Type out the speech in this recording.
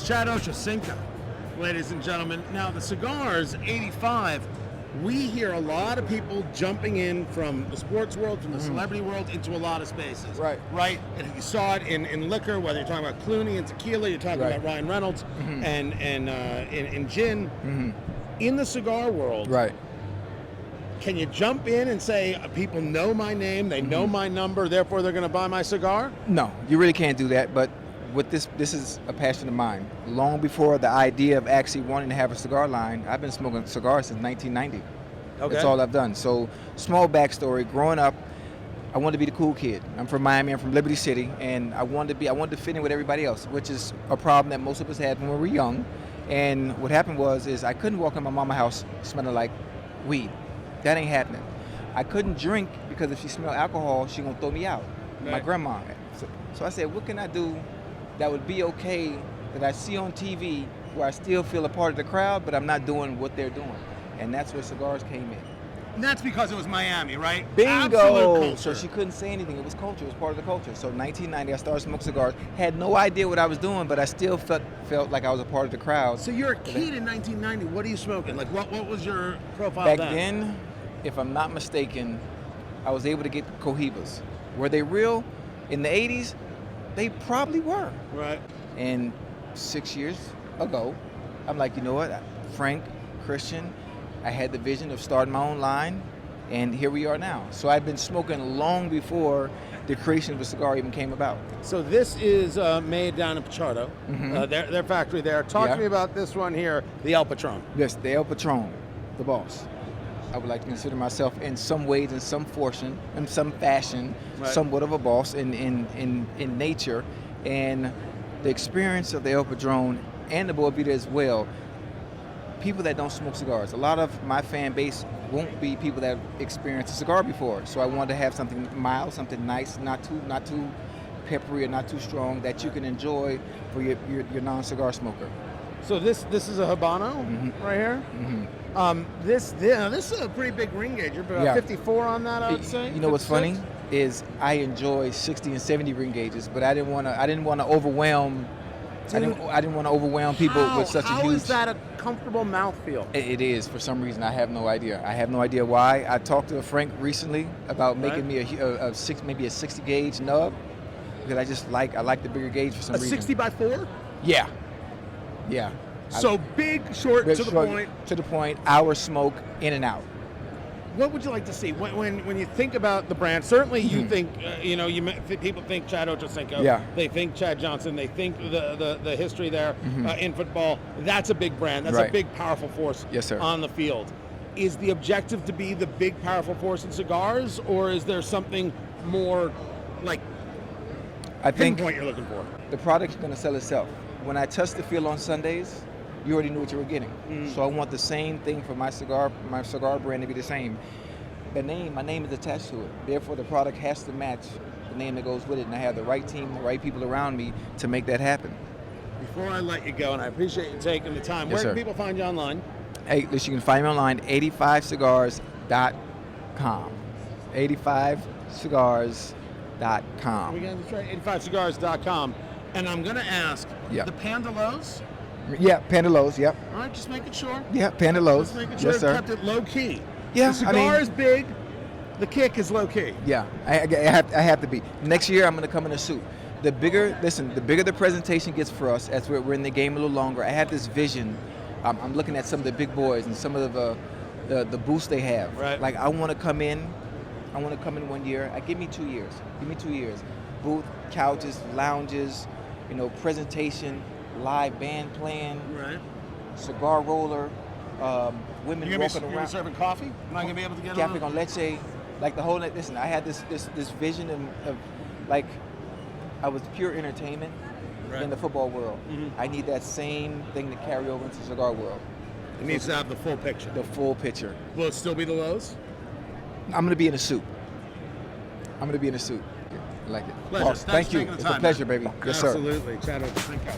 Chad Ochocinco, ladies and gentlemen. Now, the cigars, 85, we hear a lot of people jumping in from the sports world, from the celebrity world, into a lot of spaces. Right. Right? And you saw it in liquor, whether you're talking about Clooney and tequila, you're talking about Ryan Reynolds, and in gin. In the cigar world, Right. can you jump in and say, people know my name, they know my number, therefore they're going to buy my cigar? No, you really can't do that. But with this is a passion of mine. Long before the idea of actually wanting to have a cigar line, I've been smoking cigars since 1990. Okay. That's all I've done. So, small backstory. Growing up, I wanted to be the cool kid. I'm from Miami. I'm from Liberty City, and I wanted to fit in with everybody else, which is a problem that most of us had when we were young. And what happened is I couldn't walk in my mama's house smelling like weed. That ain't happening. I couldn't drink because if she smelled alcohol, she gonna throw me out. Right. My grandma. So I said, what can I do that would be okay, that I see on TV, where I still feel a part of the crowd, but I'm not doing what they're doing? And that's where cigars came in. And that's because it was Miami, right? Bingo! Absolute culture. So she couldn't say anything. It was culture. It was part of the culture. So 1990, I started smoking cigars. Had no idea what I was doing, but I still felt like I was a part of the crowd. So you're a kid in 1990. What are you smoking? Like, what was your profile Back then? then, if I'm not mistaken, I was able to get Cohibas. Were they real? In the 80s, they probably were. Right. And 6 years ago, I'm like, you know what? Frank, Christian, I had the vision of starting my own line, and here we are now. So I've been smoking long before the creation of a cigar even came about. So this is made down in Pichardo, their factory there. Talk to me about this one here, the El Patron. Yes, the El Patron, the boss. I would like to consider myself in some ways, in some portion, in some fashion, somewhat of a boss in nature. And the experience of the El Patron and the Boa Vida as well, people that don't smoke cigars. A lot of my fan base won't be people that have experienced a cigar before. So I wanted to have something mild, something nice, not too peppery or not too strong, that you can enjoy for your non-cigar smoker. So this is a Habano right here. This is a pretty big ring gauge. You're about 54 on that, I would say. You know what's 56? funny is I enjoy 60 and 70 ring gauges, but I didn't want to overwhelm. I didn't want to overwhelm people with such a huge. How is that a comfortable mouthfeel? It is. For some reason, I have no idea. I have no idea why. I talked to Frank recently about making me maybe a 60 gauge nub, because I like the bigger gauge for some reason. A 60 by 4? Yeah. So big, short, to the point. To the point. Hour smoke, in and out. What would you like to see when you think about the brand? Certainly, you think people think Chad Ochocinco. Yeah. They think Chad Johnson. They think the history there in football. That's a big brand. That's a big, powerful force. Yes, sir. On the field. Is the objective to be the big, powerful force in cigars, or is there something more like pinpoint you're looking for? The product's going to sell itself. When I touched the field on Sundays, you already knew what you were getting. So I want the same thing for my cigar brand to be the same. My name is attached to it. Therefore, the product has to match the name that goes with it, and I have the right team, the right people around me to make that happen. Before I let you go, and I appreciate you taking the time, Yes, where sir. can people find you online? Hey, listen, you can find me online, 85cigars.com. 85cigars.com. Again, that's right, 85cigars.com. And I'm going to ask, the Pandalos? Yeah, Pandalos, yep. All right, just making sure. Yeah, Pandalos. Just making sure Yes, sir. kept it low key. Yeah, the cigar is big, the kick is low key. Yeah, I have to be. Next year, I'm going to come in a suit. The bigger the presentation gets for us, as we're in the game a little longer, I have this vision. I'm looking at some of the big boys and some of the booths they have. Right. Like, I want to come in 1 year. Give me 2 years. Booth, couches, lounges, presentation, live band playing, cigar roller, women walking around. You're serving coffee? Am I going to be able to get Cafe con leche, like the whole. Listen, I had this vision of like, I was pure entertainment in the football world. I need that same thing to carry over into the cigar world. It needs to have the full picture. The full picture. Will it still be the lows? I'm going to be in a suit. I like it. Pleasure. Awesome. Thank you. It's a pleasure, baby. Yes, sir. Absolutely. Chad Ochocinco.